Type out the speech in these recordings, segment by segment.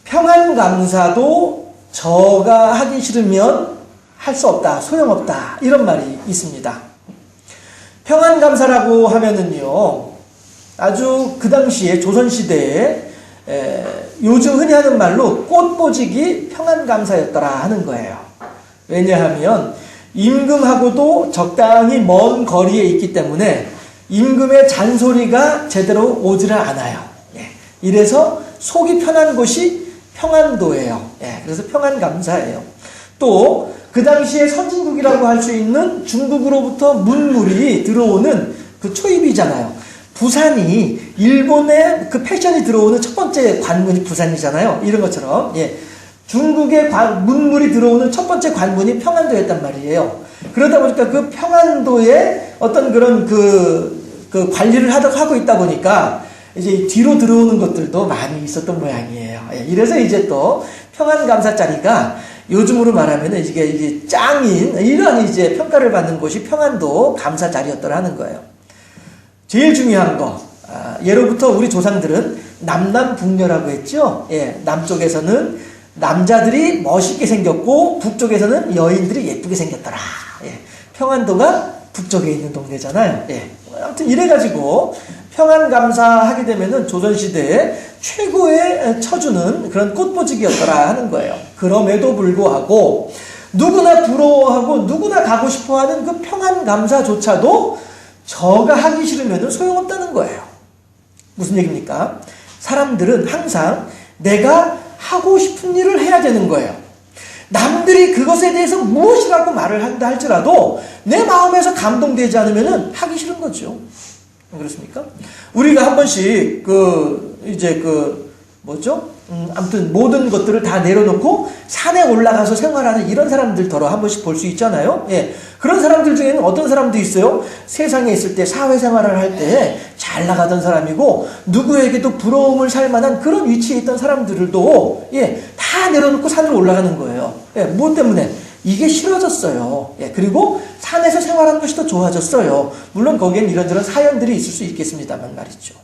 평안감사도 저가 하기 싫으면 할 수 없다, 소용없다, 이런 말이 있습니다. 평안감사라고 하면은요, 아주 그 당시에 조선시대에 요즘 흔히 하는 말로 꽃보직이 평안감사였더라 하는 거예요. 왜냐하면 임금하고도 적당히 먼 거리에 있기 때문에 임금의 잔소리가 제대로 오지를 않아요. 이래서 속이 편한 곳이 평안도예요. 그래서 평안감사예요. 또 그 당시에 선진국이라고 할 수 있는 중국으로부터 문물이 들어오는 그 초입이잖아요. 부산이 일본의 그 패션이 들어오는 첫 번째 관문이 부산이잖아요. 이런 것처럼 중국의 문물이 들어오는 첫 번째 관문이 평안도였단 말이에요. 그러다 보니까 그 평안도에 어떤 그런 그 관리를 하고 있다 보니까 이제 뒤로 들어오는 것들도 많이 있었던 모양이에요. 이래서 이제 또 평안감사 자리가 요즘으로 말하면 이게 짱인 이런 이제 평가를 받는 곳이 평안도 감사 자리였더라 하는 거예요. 제일 중요한 거, 예로부터 우리 조상들은 남남북녀라고 했죠. 남쪽에서는 남자들이 멋있게 생겼고 북쪽에서는 여인들이 예쁘게 생겼더라. 평안도가 북쪽에 있는 동네잖아요. 아무튼 이래가지고 평안감사하게 되면은 조선시대에 최고의 처주는 그런 꽃보직이었더라 하는 거예요. 그럼에도 불구하고 누구나 부러워하고 누구나 가고 싶어하는 그 평안감사조차도 저가 하기 싫으면 소용없다는 거예요. 무슨 얘기입니까? 사람들은 항상 내가 하고 싶은 일을 해야 되는 거예요. 남들이 그것에 대해서 무엇이라고 말을 한다 할지라도 내 마음에서 감동되지 않으면 하기 싫은 거죠. 그렇습니까? 우리가 한 번씩 아무튼 모든 것들을 다 내려놓고 산에 올라가서 생활하는 이런 사람들더러 한 번씩 볼 수 있잖아요. 그런 사람들 중에는 어떤 사람도 있어요. 세상에 있을 때 사회생활을 할 때 잘 나가던 사람이고 누구에게도 부러움을 살 만한 그런 위치에 있던 사람들도 다 내려놓고 산으로 올라가는 거예요. 무엇 때문에? 이게 싫어졌어요. 그리고 산에서 생활하는 것이 더 좋아졌어요. 물론 거기엔 이런저런 사연들이 있을 수 있겠습니다만 말이죠.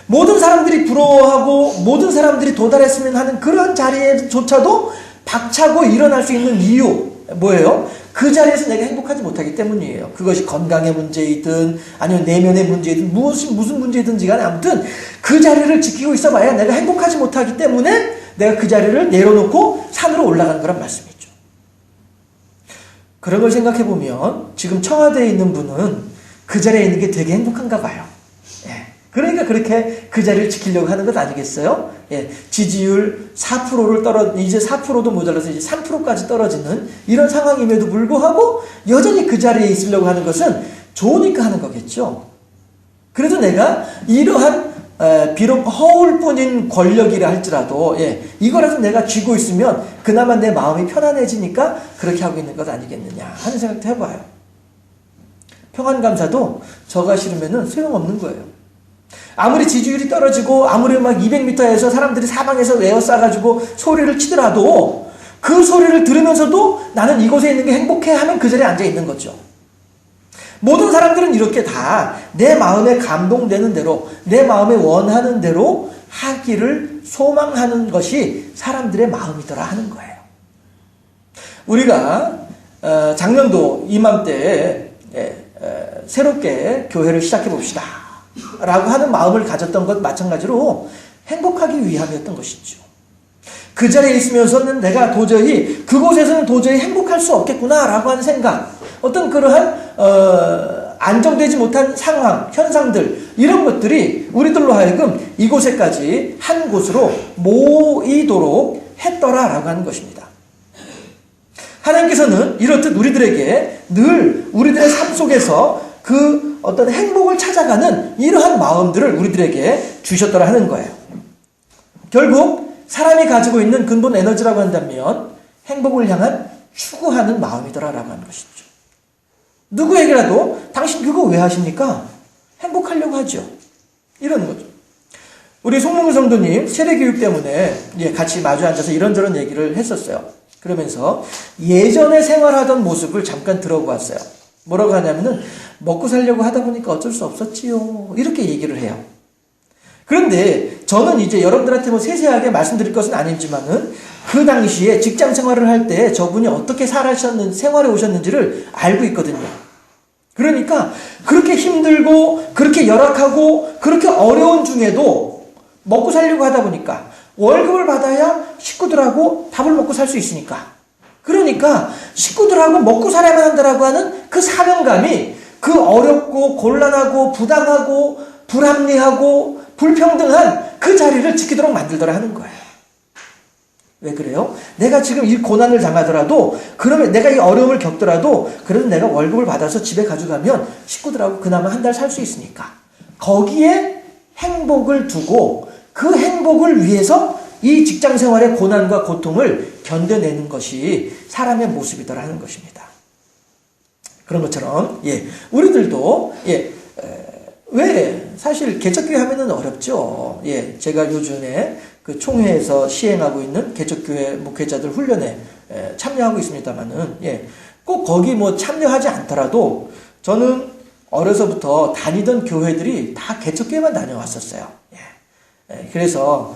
모든 사람들이 부러워하고 모든 사람들이 도달했으면 하는 그런 자리에조차도 박차고 일어날 수 있는 이유 뭐예요? 그 자리에서 내가 행복하지 못하기 때문이에요. 그것이 건강의 문제이든 아니면 내면의 문제이든 무슨 문제이든지 간에 아무튼 그 자리를 지키고 있어봐야 내가 행복하지 못하기 때문에 내가 그 자리를 내려놓고 산으로 올라가는 거란 말씀이죠. 그런 걸 생각해보면 지금 청와대에 있는 분은 그 자리에 있는 게 되게 행복한가 봐요. 그러니까 그렇게 그 자리를 지키려고 하는 것 아니겠어요? 지지율 4%를 이제 4%도 모자라서 이제 3%까지 떨어지는 이런 상황임에도 불구하고 여전히 그 자리에 있으려고 하는 것은 좋으니까 하는 거겠죠. 그래도 내가 이러한 비록 허울 뿐인 권력이라 할지라도 이거라도 내가 쥐고 있으면 그나마 내 마음이 편안해지니까 그렇게 하고 있는 것 아니겠느냐 하는 생각도 해봐요. 평안감사도 저가 싫으면 소용없는 거예요. 아무리 지지율이 떨어지고 아무리 막 200m에서 사람들이 사방에서 에워싸가지고 소리를 치더라도 그 소리를 들으면서도 나는 이곳에 있는 게 행복해 하면 그 자리에 앉아 있는 거죠. 모든 사람들은 이렇게 다 내 마음에 감동되는 대로 내 마음에 원하는 대로 하기를 소망하는 것이 사람들의 마음이더라 하는 거예요. 우리가 작년도 이맘때에 새롭게 교회를 시작해 봅시다 라고 하는 마음을 가졌던 것 마찬가지로 행복하기 위함이었던 것이죠. 그 자리에 있으면서는 내가 그곳에서는 도저히 행복할 수 없겠구나 라고 하는 생각, 어떤 그러한 안정되지 못한 상황, 현상들 이런 것들이 우리들로 하여금 이곳에까지 한 곳으로 모이도록 했더라 라고 하는 것입니다. 하나님께서는 이렇듯 우리들에게 늘 우리들의 삶 속에서 그 어떤 행복을 찾아가는 이러한 마음들을 우리들에게 주셨더라 하는 거예요. 결국 사람이 가지고 있는 근본 에너지라고 한다면 행복을 향한 추구하는 마음이더라라고 하는 것이죠. 누구에게라도 당신 그거 왜 하십니까? 행복하려고 하죠. 이런 거죠. 우리 송문규 성도님 세례교육 때문에 같이 마주 앉아서 이런저런 얘기를 했었어요. 그러면서 예전에 생활하던 모습을 잠깐 들어보았어요. 뭐라고 하냐면은 먹고 살려고 하다 보니까 어쩔 수 없었지요. 이렇게 얘기를 해요. 그런데 저는 이제 여러분들한테 뭐 세세하게 말씀드릴 것은 아니지만은 그 당시에 직장 생활을 할 때 저분이 어떻게 생활해 오셨는지를 알고 있거든요. 그러니까 그렇게 힘들고 그렇게 열악하고 그렇게 어려운 중에도 먹고 살려고 하다 보니까 월급을 받아야 식구들하고 밥을 먹고 살 수 있으니까, 그러니까 식구들하고 먹고 살아야만 한다라고 하는 그 사명감이 그 어렵고 곤란하고 부당하고 불합리하고 불평등한 그 자리를 지키도록 만들더라 하는 거예요. 왜 그래요? 내가 지금 이 고난을 당하더라도, 그러면 내가 이 어려움을 겪더라도 그래도 내가 월급을 받아서 집에 가져가면 식구들하고 그나마 한 달 살 수 있으니까 거기에 행복을 두고 그 행복을 위해서 이 직장 생활의 고난과 고통을 견뎌내는 것이 사람의 모습이더라는 것입니다. 그런 것처럼 우리들도 왜 사실 개척교회 하면은 어렵죠. 제가 요즘에 그 총회에서 시행하고 있는 개척교회 목회자들 훈련에 참여하고 있습니다만은 꼭 거기 뭐 참여하지 않더라도 저는 어려서부터 다니던 교회들이 다 개척교회만 다녀왔었어요. 그래서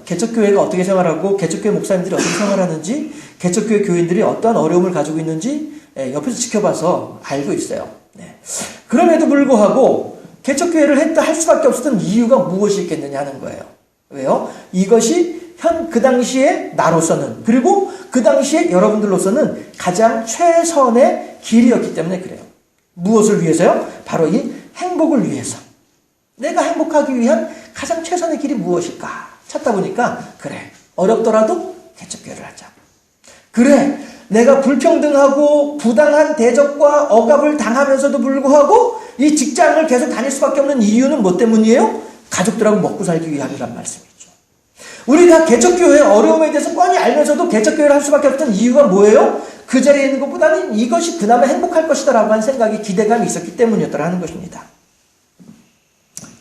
개척교회가 어떻게 생활하고 개척교회 목사님들이 어떻게 생활하는지, 개척교회 교인들이 어떠한 어려움을 가지고 있는지 옆에서 지켜봐서 알고 있어요. 그럼에도 불구하고 개척교회를 할 수밖에 없었던 이유가 무엇이 있겠느냐 하는 거예요. 왜요? 이것이 그 당시에 나로서는, 그리고 그 당시에 여러분들로서는 가장 최선의 길이었기 때문에 그래요. 무엇을 위해서요? 바로 이 행복을 위해서. 내가 행복하기 위한 가장 최선의 길이 무엇일까 찾다 보니까, 그래, 어렵더라도 개척교회를 하자. 그래, 내가 불평등하고 부당한 대접과 억압을 당하면서도 불구하고 이 직장을 계속 다닐 수밖에 없는 이유는 뭐 때문이에요? 가족들하고 먹고 살기 위함이란 말씀이죠. 우리가 개척교회의 어려움에 대해서 뻔히 알면서도 개척교회를 할 수밖에 없던 이유가 뭐예요? 그 자리에 있는 것보다는 이것이 그나마 행복할 것이다 라고 하는 생각이, 기대감이 있었기 때문이었더라는 것입니다.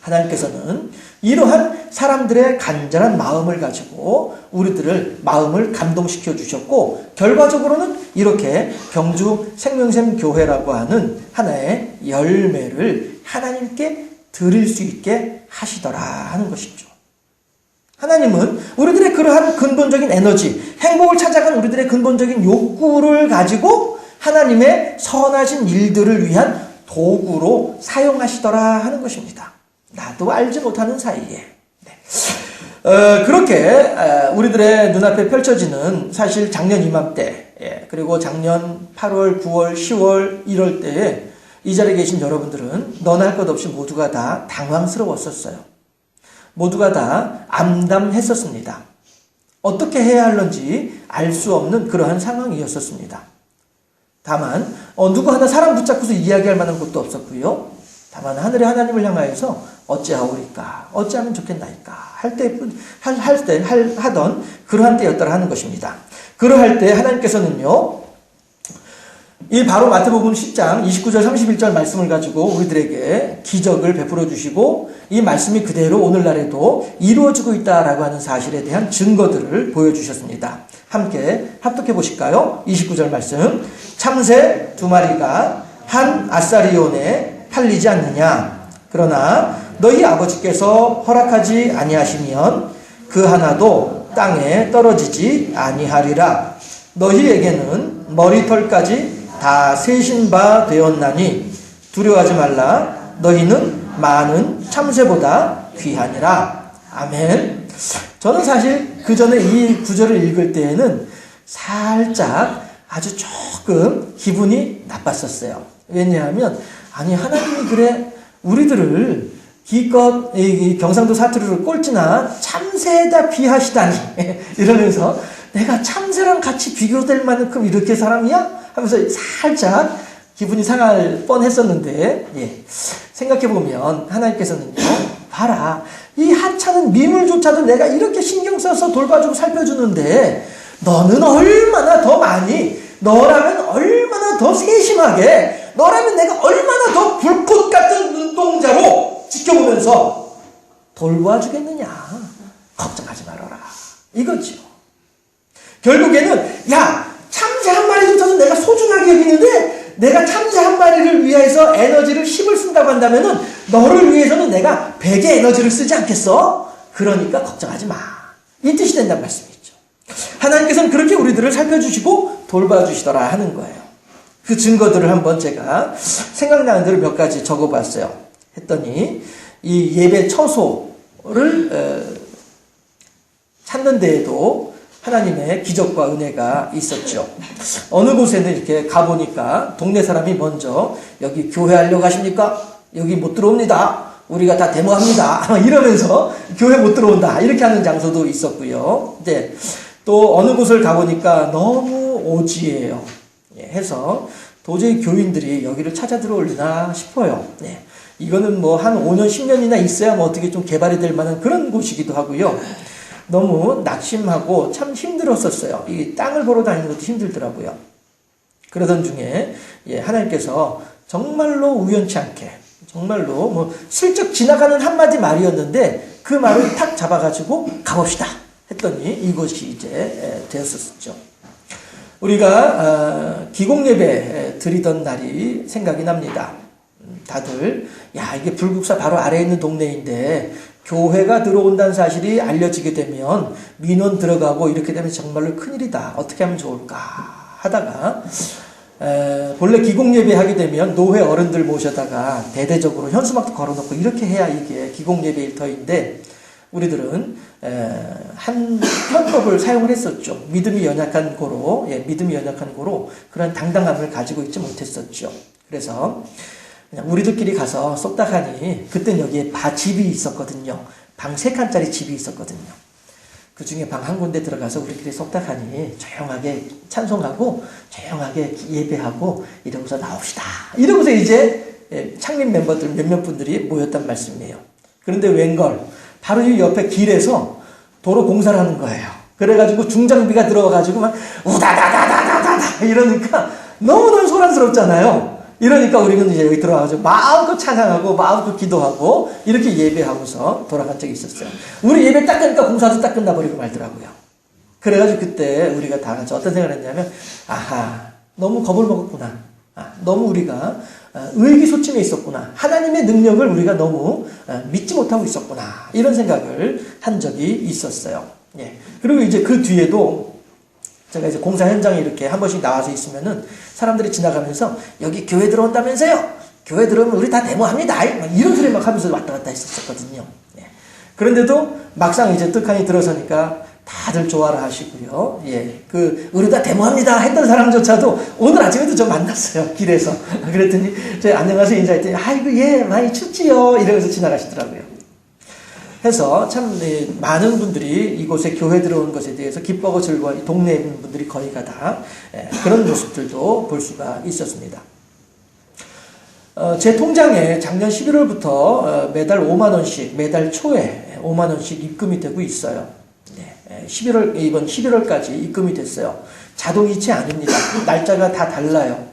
하나님께서는 이러한 사람들의 간절한 마음을 가지고 우리들을 마음을 감동시켜 주셨고, 결과적으로는 이렇게 경주 생명샘 교회라고 하는 하나의 열매를 하나님께 드릴 수 있게 하시더라 하는 것이죠. 하나님은 우리들의 그러한 근본적인 에너지, 행복을 찾아간 우리들의 근본적인 욕구를 가지고 하나님의 선하신 일들을 위한 도구로 사용하시더라 하는 것입니다. 나도 알지 못하는 사이에. 그렇게 우리들의 눈앞에 펼쳐지는, 사실 작년 이맘때, 그리고 작년 8월, 9월, 10월, 1월 때에 이 자리에 계신 여러분들은 너나 할 것 없이 모두가 다 당황스러웠었어요. 모두가 다 암담했었습니다. 어떻게 해야 할런지 알 수 없는 그러한 상황이었었습니다. 다만 누구 하나 사람 붙잡고서 이야기할 만한 것도 없었고요. 다만 하늘의 하나님을 향하여서 어찌하오리까, 어찌하면 좋겠나이까 하던 그러한 때였더라 하는 것입니다. 그러할 때 하나님께서는요, 이 바로 마태복음 10장 29절 31절 말씀을 가지고 우리들에게 기적을 베풀어 주시고 이 말씀이 그대로 오늘날에도 이루어지고 있다라고 하는 사실에 대한 증거들을 보여주셨습니다. 함께 합독해 보실까요? 29절 말씀. 참새 2마리가 한 아사리온에 팔리지 않느냐? 그러나 너희 아버지께서 허락하지 아니하시면 그 하나도 땅에 떨어지지 아니하리라. 너희에게는 머리털까지 다 세신 바 되었나니 두려워하지 말라. 너희는 많은 참새보다 귀하니라. 아멘. 저는 사실 그 전에 이 구절을 읽을 때에는 살짝 아주 조금 기분이 나빴었어요. 왜냐하면 아니 하나님이 그래 우리들을 기껏 이 경상도 사투리로 꼴찌나 참새에다 비하시다니 이러면서 내가 참새랑 같이 비교될 만큼 이렇게 사람이야? 하면서 살짝 기분이 상할 뻔했었는데 생각해보면 하나님께서는요, 봐라, 이 하찮은 미물조차도 내가 이렇게 신경 써서 돌봐주고 살펴주는데 너는 얼마나 더 많이, 너라면 얼마나 더 세심하게, 너라면 내가 얼마나 더 불꽃 같은 눈동자로 지켜보면서 돌봐주겠느냐. 걱정하지 말아라. 이거죠. 결국에는 야, 참새 한 마리조차도 내가 소중하게 여기는데 내가 참새 한 마리를 위해서 에너지를 힘을 쓴다고 한다면은 너를 위해서는 내가 100의 에너지를 쓰지 않겠어? 그러니까 걱정하지 마. 이 뜻이 된다는 말씀이죠. 하나님께서는 그렇게 우리들을 살펴주시고 돌봐주시더라 하는 거예요. 그 증거들을 한번 제가 생각나는 대로 몇 가지 적어봤어요. 했더니 이 예배 처소를 찾는 데에도 하나님의 기적과 은혜가 있었죠. 어느 곳에는 이렇게 가보니까 동네 사람이 먼저 여기 교회 하려고 하십니까? 여기 못 들어옵니다. 우리가 다 데모합니다. 이러면서 교회 못 들어온다. 이렇게 하는 장소도 있었고요. 이제 또 어느 곳을 가보니까 너무 오지예요. 해서 도저히 교인들이 여기를 찾아 들어올리나 싶어요. 이거는 뭐 한 5년, 10년이나 있어야 뭐 어떻게 좀 개발이 될 만한 그런 곳이기도 하고요. 너무 낙심하고 참 힘들었었어요. 이 땅을 보러 다니는 것도 힘들더라고요. 그러던 중에 하나님께서 정말로 우연치 않게 정말로 뭐 슬쩍 지나가는 한마디 말이었는데 그 말을 탁 잡아가지고 가봅시다 했더니 이곳이 이제 되었었죠. 우리가 기공예배 드리던 날이 생각이 납니다. 다들 야 이게 불국사 바로 아래에 있는 동네인데 교회가 들어온다는 사실이 알려지게 되면 민원 들어가고 이렇게 되면 정말로 큰일이다. 어떻게 하면 좋을까 하다가 본래 기공예배 하게 되면 노회 어른들 모셔다가 대대적으로 현수막도 걸어놓고 이렇게 해야 이게 기공예배 일터인데 우리들은 한 편법을 사용을 했었죠. 믿음이 연약한 고로 그런 당당함을 가지고 있지 못했었죠. 그래서 그냥 우리들끼리 가서 쏙닥하니 그땐 여기에 집이 있었거든요. 방 3칸짜리 집이 있었거든요. 그 중에 방 한 군데 들어가서 우리끼리 쏙닥하니 조용하게 찬송하고 조용하게 예배하고 이러고서 나옵시다. 이러고서 이제 창립 멤버들 몇몇 분들이 모였단 말씀이에요. 그런데 웬걸 바로 이 옆에 길에서 도로 공사를 하는 거예요. 그래가지고 중장비가 들어와가지고 막 우다다다다다다 이러니까 너무너무 소란스럽잖아요. 이러니까 우리는 이제 여기 들어와가지고 마음껏 찬양하고 마음껏 기도하고 이렇게 예배하고서 돌아간 적이 있었어요. 우리 예배 딱 끝니까 공사도 딱 끝나버리고 말더라고요. 그래가지고 그때 우리가 다 같이 어떤 생각을 했냐면 아하 너무 겁을 먹었구나. 너무 우리가 의기소침해 있었구나. 하나님의 능력을 우리가 너무 믿지 못하고 있었구나. 이런 생각을 한 적이 있었어요. 그리고 이제 그 뒤에도 제가 이제 공사 현장에 이렇게 한 번씩 나와서 있으면은 사람들이 지나가면서 여기 교회 들어온다면서요? 교회 들어오면 우리 다 데모합니다. 이런 소리 막 하면서 왔다 갔다 했었거든요. 그런데도 막상 이제 떡하니 들어서니까 다들 좋아라 하시고요. 우리 다 데모합니다 했던 사람조차도 오늘 아침에도 저 만났어요. 길에서. 그랬더니 제가 안녕하세요 인사했더니 아이고 많이 춥지요. 이러면서 지나가시더라고요. 해서 참 많은 분들이 이곳에 교회 들어온 것에 대해서 기뻐하고 즐거워 동네에 있는 분들이 거의가 다 그런 모습들도 볼 수가 있었습니다. 제 통장에 작년 11월부터 매달 5만 원씩 매달 초에 5만 원씩 입금이 되고 있어요. 이번 11월까지 입금이 됐어요. 자동이체 아닙니다. 날짜가 다 달라요.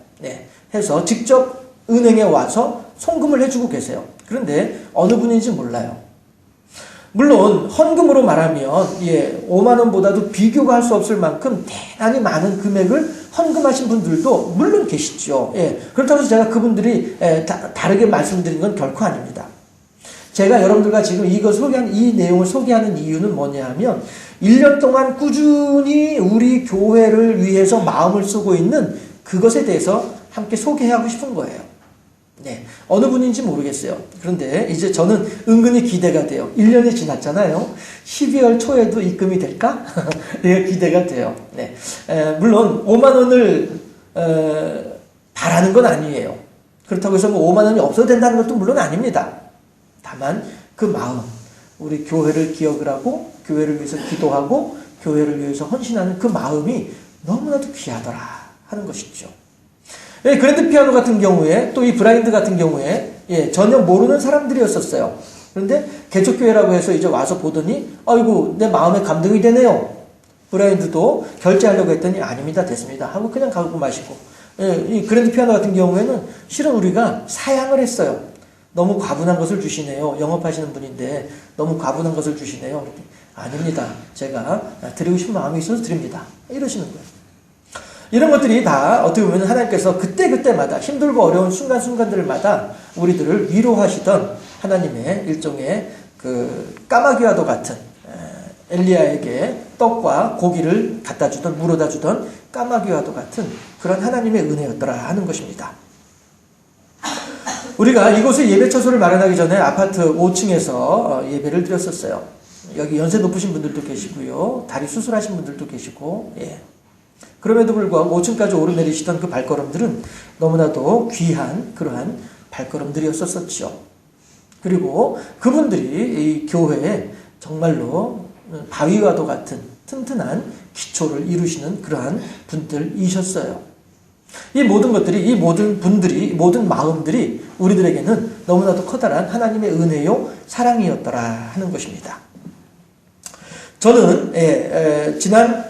해서 직접 은행에 와서 송금을 해주고 계세요. 그런데 어느 분인지 몰라요. 물론 헌금으로 말하면 5만 원보다도 비교가 할 수 없을 만큼 대단히 많은 금액을 헌금하신 분들도 물론 계시죠. 그렇다고 해서 제가 그분들이 다르게 말씀드린 건 결코 아닙니다. 제가 여러분들과 지금 이 내용을 소개하는 이유는 뭐냐 하면 1년 동안 꾸준히 우리 교회를 위해서 마음을 쓰고 있는 그것에 대해서 함께 소개하고 싶은 거예요. 어느 분인지 모르겠어요. 그런데 이제 저는 은근히 기대가 돼요. 1년이 지났잖아요. 12월 초에도 입금이 될까? 기대가 돼요. 물론 5만 원을 바라는 건 아니에요. 그렇다고 해서 5만 원이 없어도 된다는 것도 물론 아닙니다. 다만 그 마음, 우리 교회를 기억을 하고 교회를 위해서 기도하고 교회를 위해서 헌신하는 그 마음이 너무나도 귀하더라 하는 것이죠. 그랜드 피아노 같은 경우에 또 이 브라인드 같은 경우에 전혀 모르는 사람들이었었어요. 그런데 개척교회라고 해서 이제 와서 보더니 아이고 내 마음에 감동이 되네요. 브라인드도 결제하려고 했더니 아닙니다 됐습니다 하고 그냥 가고 마시고 이 그랜드 피아노 같은 경우에는 실은 우리가 사양을 했어요. 너무 과분한 것을 주시네요. 영업하시는 분인데 너무 과분한 것을 주시네요. 아닙니다. 제가 드리고 싶은 마음이 있어서 드립니다. 이러시는 거예요. 이런 것들이 다 어떻게 보면 하나님께서 그때그때마다 힘들고 어려운 순간순간들마다 우리들을 위로하시던 하나님의 일종의 그 까마귀와도 같은 엘리야에게 떡과 고기를 갖다 주던 물어다 주던 까마귀와도 같은 그런 하나님의 은혜였더라 하는 것입니다. 우리가 이곳에 예배 처소를 마련하기 전에 아파트 5층에서 예배를 드렸었어요. 여기 연세 높으신 분들도 계시고요. 다리 수술하신 분들도 계시고, 예. 그럼에도 불구하고 5층까지 오르내리시던 그 발걸음들은 너무나도 귀한 그러한 발걸음들이었었죠. 그리고 그분들이 이 교회에 정말로 바위와도 같은 튼튼한 기초를 이루시는 그러한 분들이셨어요. 이 모든 것들이, 이 모든 분들이, 모든 마음들이 우리들에게는 너무나도 커다란 하나님의 은혜요, 사랑이었더라 하는 것입니다. 저는 지난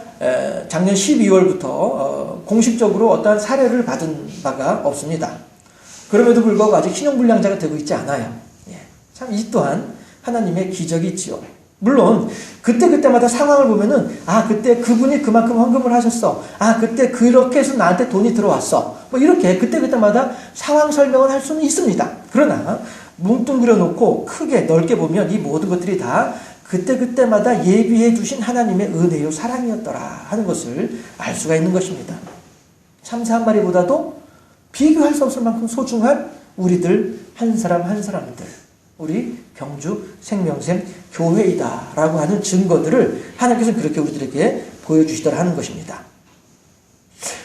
작년 12월부터 공식적으로 어떠한 사례를 받은 바가 없습니다. 그럼에도 불구하고 아직 신용불량자가 되고 있지 않아요. 참 이 또한 하나님의 기적이지요. 물론 그때마다 상황을 보면은 그때 그분이 그만큼 헌금을 하셨어. 그때 그렇게 해서 나한테 돈이 들어왔어. 뭐 이렇게 그때마다 상황 설명을 할 수는 있습니다. 그러나 뭉뚱그려 놓고 크게 넓게 보면 이 모든 것들이 다 그때마다 예비해 두신 하나님의 은혜요 사랑이었더라 하는 것을 알 수가 있는 것입니다. 참새 한 마리보다도 비교할 수 없을 만큼 소중한 우리들 한 사람 한 사람들, 우리 경주 생명샘 교회이다라고 하는 증거들을 하나님께서는 그렇게 우리들에게 보여주시더라 하는 것입니다.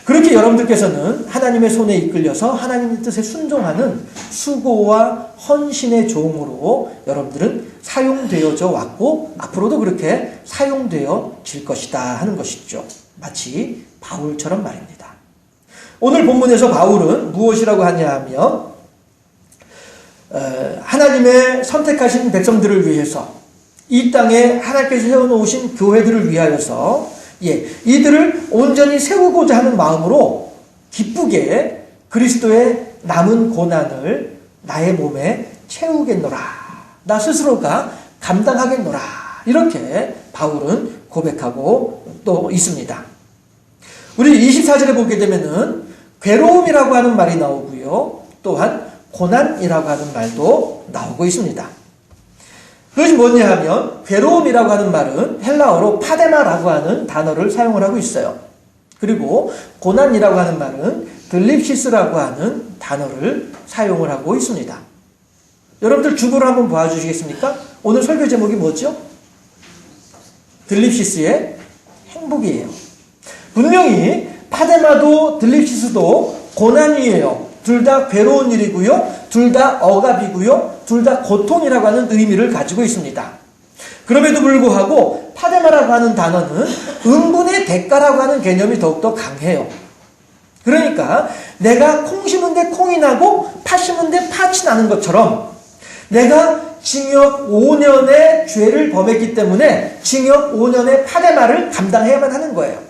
그렇게 여러분들께서는 하나님의 손에 이끌려서 하나님의 뜻에 순종하는 수고와 헌신의 종으로 여러분들은 사용되어져 왔고 앞으로도 그렇게 사용되어질 것이다 하는 것이죠. 마치 바울처럼 말입니다. 오늘 본문에서 바울은 무엇이라고 하냐 하면 하나님의 선택하신 백성들을 위해서 이 땅에 하나님께서 세워놓으신 교회들을 위하여서 이들을 온전히 세우고자 하는 마음으로 기쁘게 그리스도의 남은 고난을 나의 몸에 채우겠노라. 나 스스로가 감당하겠노라. 이렇게 바울은 고백하고 또 있습니다. 우리 24절에 보게 되면은 괴로움이라고 하는 말이 나오고요. 또한 고난이라고 하는 말도 나오고 있습니다. 그것이 뭐냐 하면 괴로움이라고 하는 말은 헬라어로 파데마라고 하는 단어를 사용을 하고 있어요. 그리고 고난이라고 하는 말은 들립시스라고 하는 단어를 사용을 하고 있습니다. 여러분들 주보를 한번 봐주시겠습니까? 오늘 설교 제목이 뭐죠? 들립시스의 행복이에요. 분명히 파데마도 들립시스도 고난이에요. 둘 다 괴로운 일이고요. 둘 다 억압이고요. 둘 다 고통이라고 하는 의미를 가지고 있습니다. 그럼에도 불구하고 파데마라고 하는 단어는 응분의 대가라고 하는 개념이 더욱더 강해요. 그러니까 내가 콩 심은데 콩이 나고 팥 심은데 팥이 나는 것처럼 내가 징역 5년의 죄를 범했기 때문에 징역 5년의 파데마를 감당해야만 하는 거예요.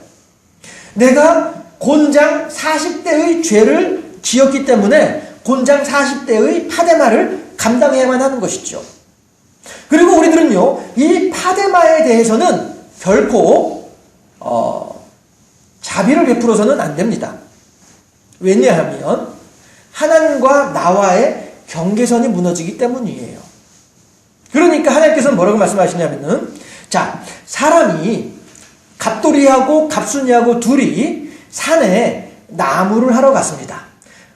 내가 곤장 40대의 죄를 지었기 때문에 곤장 40대의 파데마를 감당해야만 하는 것이죠. 그리고 우리들은요, 이 파데마에 대해서는 결코 자비를 베풀어서는 안 됩니다. 왜냐하면 하나님과 나와의 경계선이 무너지기 때문이에요. 그러니까 하나님께서는 뭐라고 말씀하시냐면은, 자, 사람이 갑돌이하고 갑순이하고 둘이 산에 나무를 하러 갔습니다.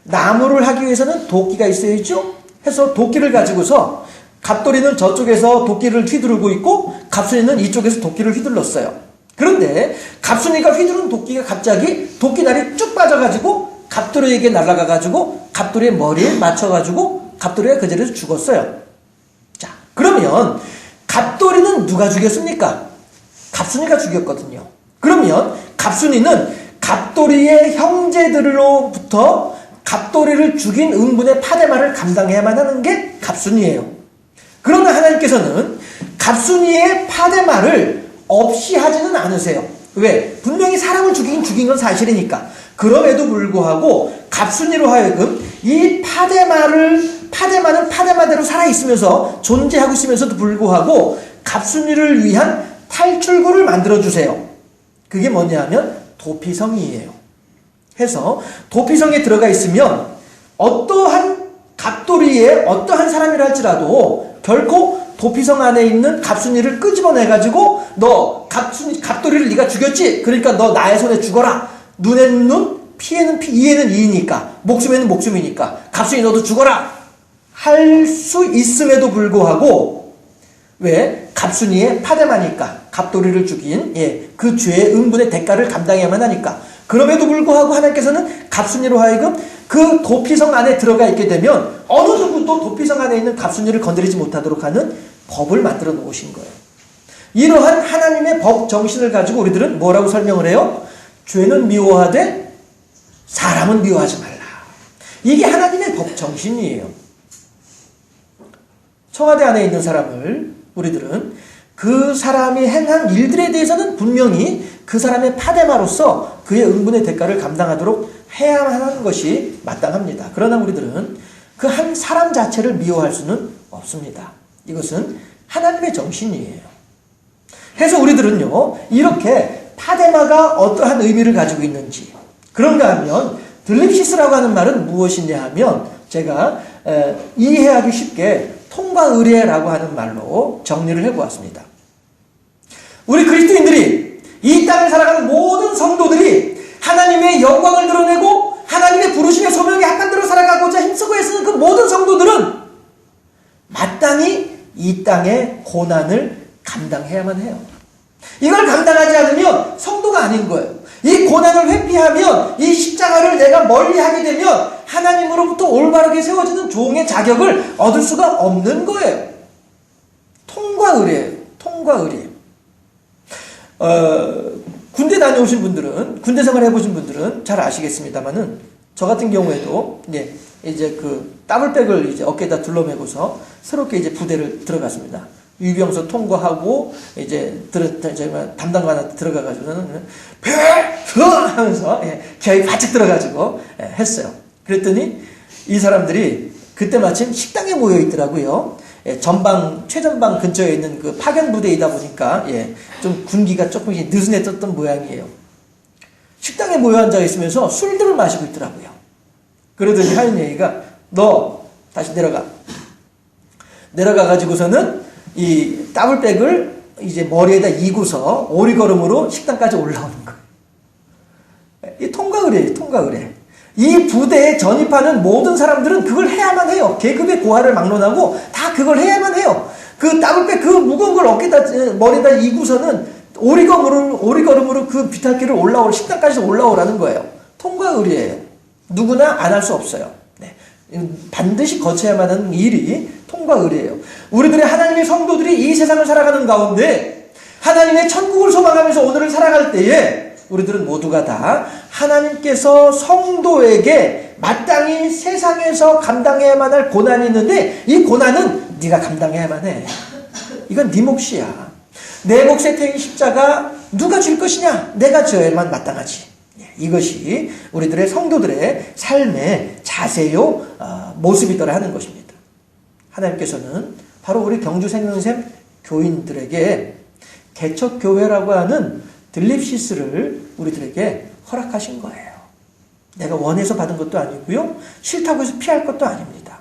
나무를 하기 위해서는 도끼가 있어야죠. 해서 도끼를 가지고서 갑돌이는 저쪽에서 도끼를 휘두르고 있고 갑순이는 이쪽에서 도끼를 휘둘렀어요. 그런데 갑순이가 휘두른 도끼가 갑자기 도끼날이 쭉 빠져가지고 갑돌이에게 날아가가지고 갑돌이의 머리에 맞춰가지고 갑돌이가 그 자리에서 죽었어요. 자, 그러면 갑돌이는 누가 죽였습니까? 갑순이가 죽였거든요. 그러면 갑순이는 갑돌이의 형제들로부터 갑돌이를 죽인 응분의 파데마를 감당해야만 하는 게 갑순이에요. 그러나 하나님께서는 갑순이의 파데마를 없이 하지는 않으세요. 왜? 분명히 사람을 죽인 건 사실이니까. 그럼에도 불구하고 갑순이로 하여금 이 파데마는 파데마대로 살아있으면서 존재하고 있으면서도 불구하고 갑순이를 위한 탈출구를 만들어주세요. 그게 뭐냐 하면 도피성이에요. 해서 도피성에 들어가 있으면 어떠한 갑돌이의 어떠한 사람이라 할지라도 결코 도피성 안에 있는 갑순이를 끄집어내가지고 너 갑돌이를 네가 죽였지? 그러니까 너 나의 손에 죽어라. 눈에는 눈, 피에는 피, 이에는 이니까, 목숨에는 목숨이니까 갑순이 너도 죽어라. 할 수 있음에도 불구하고 왜? 갑순이의 파데마니까 갑돌이를 죽인 그 죄의 응분의 대가를 감당해야만 하니까 그럼에도 불구하고 하나님께서는 갑순이로 하여금 그 도피성 안에 들어가 있게 되면 어느 누구도 도피성 안에 있는 갑순이를 건드리지 못하도록 하는 법을 만들어 놓으신 거예요. 이러한 하나님의 법 정신을 가지고 우리들은 뭐라고 설명을 해요? 죄는 미워하되 사람은 미워하지 말라. 이게 하나님의 법 정신이에요. 청와대 안에 있는 사람을 우리들은 그 사람이 행한 일들에 대해서는 분명히 그 사람의 파데마로서 그의 응분의 대가를 감당하도록 해야만 하는 것이 마땅합니다. 그러나 우리들은 그 한 사람 자체를 미워할 수는 없습니다. 이것은 하나님의 정신이에요. 그래서 우리들은요, 이렇게 파데마가 어떠한 의미를 가지고 있는지, 그런가 하면 들립시스라고 하는 말은 무엇이냐 하면 제가 이해하기 쉽게 통과 의례라고 하는 말로 정리를 해보았습니다. 우리 그리스도인들이 이 땅을 살아가는 모든 성도들이 하나님의 영광을 드러내고 하나님의 부르심의 소명에 합판대로 살아가고자 힘쓰고 애쓰는 그 모든 성도들은 마땅히 이 땅의 고난을 감당해야만 해요. 이걸 감당하지 않으면 성도가 아닌 거예요. 이 고난을 회피하면 이 십자가를 내가 멀리하게 되면 하나님으로부터 올바르게 세워지는 종의 자격을 얻을 수가 없는 거예요. 통과 의례예요. 통과 의례. 군대 다녀오신 분들은, 군대 생활 해보신 분들은 잘 아시겠습니다만은 저 같은 경우에도 이제 그 더블백을 이제 어깨에다 둘러매고서 새롭게 이제 부대를 들어갔습니다. 유병서 통과하고 이제 담당관한테 들어가가지고는 하면서 기합이 바짝 들어가지고 했어요. 그랬더니 이 사람들이 그때 마침 식당에 모여 있더라고요. 최전방 근처에 있는 그 파견 부대이다 보니까 좀 군기가 조금씩 느슨해졌던 모양이에요. 식당에 모여 앉아 있으면서 술들을 마시고 있더라고요. 그러더니 하는 얘기가 너 다시 내려가가지고서는 이 더블백을 이제 머리에다 이고서 오리걸음으로 식당까지 올라오는 거예요. 이 통과 의례예요. 통과 의례. 이 부대에 전입하는 모든 사람들은 그걸 해야만 해요. 계급의 고하를 막론하고 다 그걸 해야만 해요. 그 더블백 그 무거운 걸 어깨다 머리에다 이고서는 오리걸음으로 그 비탈길을 식당까지 올라오라는 거예요. 통과 의례예요. 누구나 안 할 수 없어요. 반드시 거쳐야만 하는 일이 통과 의례예요. 우리들의 하나님의 성도들이 이 세상을 살아가는 가운데 하나님의 천국을 소망하면서 오늘을 살아갈 때에 우리들은 모두가 다 하나님께서 성도에게 마땅히 세상에서 감당해야만 할 고난이 있는데 이 고난은 네가 감당해야만 해. 이건 네 몫이야. 내 몫에 태인 십자가 누가 줄 것이냐? 내가 져야만 마땅하지. 이것이 우리들의 성도들의 삶의 자세요 모습이더라 하는 것입니다. 하나님께서는 바로 우리 경주 생명샘 교인들에게 개척교회라고 하는 들립시스를 우리들에게 허락하신 거예요. 내가 원해서 받은 것도 아니고요. 싫다고 해서 피할 것도 아닙니다.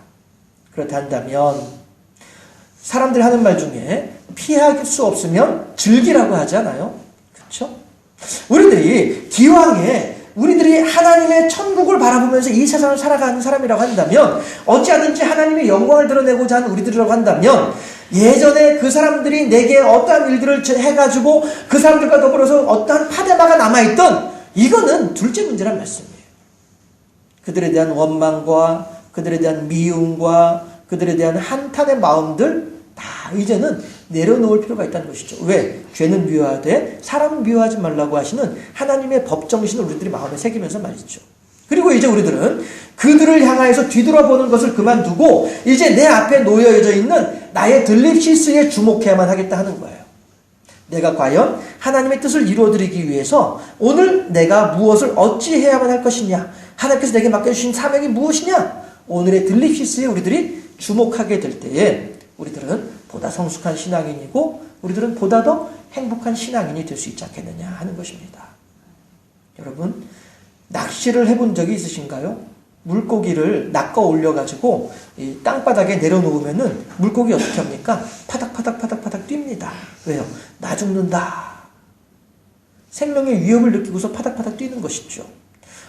그렇다면 사람들이 하는 말 중에 피할 수 없으면 즐기라고 하잖아요. 그렇죠? 우리들이 기왕에 우리들이 하나님의 천국을 바라보면서 이 세상을 살아가는 사람이라고 한다면 어찌하든지 하나님의 영광을 드러내고자 하는 우리들이라고 한다면 예전에 그 사람들이 내게 어떠한 일들을 해가지고 그 사람들과 더불어서 어떠한 파데마가 남아있던 이거는 둘째 문제란 말씀이에요. 그들에 대한 원망과 그들에 대한 미움과 그들에 대한 한탄의 마음들 다 이제는 내려놓을 필요가 있다는 것이죠. 왜? 죄는 미워하되 사람은 미워하지 말라고 하시는 하나님의 법 정신을 우리들이 마음에 새기면서 말이죠. 그리고 이제 우리들은 그들을 향하여서 뒤돌아보는 것을 그만두고 이제 내 앞에 놓여져 있는 나의 들립시스에 주목해야만 하겠다 하는 거예요. 내가 과연 하나님의 뜻을 이루어드리기 위해서 오늘 내가 무엇을 어찌해야만 할 것이냐? 하나님께서 내게 맡겨주신 사명이 무엇이냐? 오늘의 들립시스에 우리들이 주목하게 될 때에 우리들은 보다 성숙한 신앙인이고 우리들은 보다 더 행복한 신앙인이 될 수 있지 않겠느냐 하는 것입니다. 여러분, 낚시를 해본 적이 있으신가요? 물고기를 낚아 올려가지고 이 땅바닥에 내려놓으면은 물고기 어떻게 합니까? 파닥파닥 뜁니다. 왜요? 나 죽는다. 생명의 위협을 느끼고서 파닥파닥 뛰는 것이죠.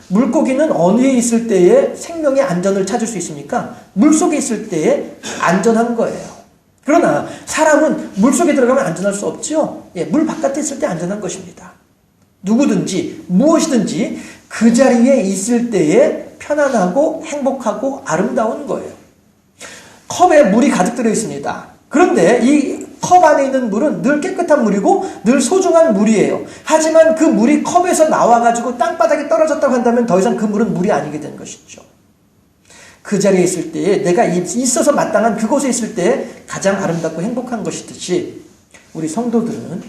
물고기는 어디에 있을 때에 생명의 안전을 찾을 수 있습니까? 물속에 있을 때에 안전한 거예요. 그러나 사람은 물속에 들어가면 안전할 수 없죠. 예, 물 바깥에 있을 때 안전한 것입니다. 누구든지 무엇이든지 그 자리에 있을 때에 편안하고 행복하고 아름다운 거예요. 컵에 물이 가득 들어 있습니다. 그런데 이 컵 안에 있는 물은 늘 깨끗한 물이고 늘 소중한 물이에요. 하지만 그 물이 컵에서 나와가지고 땅바닥에 떨어졌다고 한다면 더 이상 그 물은 물이 아니게 된 것이죠. 그 자리에 있을 때에 내가 있어서 마땅한 그곳에 있을 때 가장 아름답고 행복한 것이듯이 우리 성도들은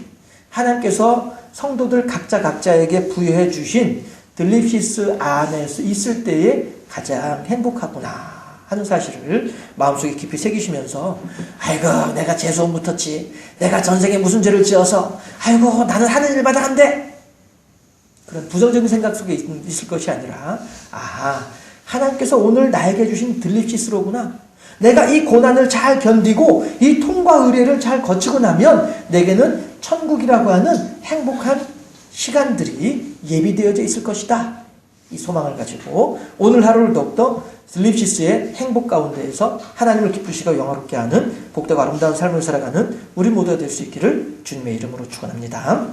하나님께서 성도들 각자에게 부여해 주신 들립시스 안에서 있을 때에 가장 행복하구나 하는 사실을 마음속에 깊이 새기시면서 아이고 내가 재수없 붙었지, 내가 전생에 무슨 죄를 지어서 아이고 나는 하는 일마다 안 돼, 그런 부정적인 생각 속에 있을 것이 아니라 하나님께서 오늘 나에게 주신 들립시스로구나, 내가 이 고난을 잘 견디고 이 통과 의례를 잘 거치고 나면 내게는 천국이라고 하는 행복한 시간들이 예비되어져 있을 것이다. 이 소망을 가지고 오늘 하루를 더욱더 들립시스의 행복 가운데에서 하나님을 기쁘시고 영화롭게 하는 복되고 아름다운 삶을 살아가는 우리 모두가 될 수 있기를 주님의 이름으로 축원합니다.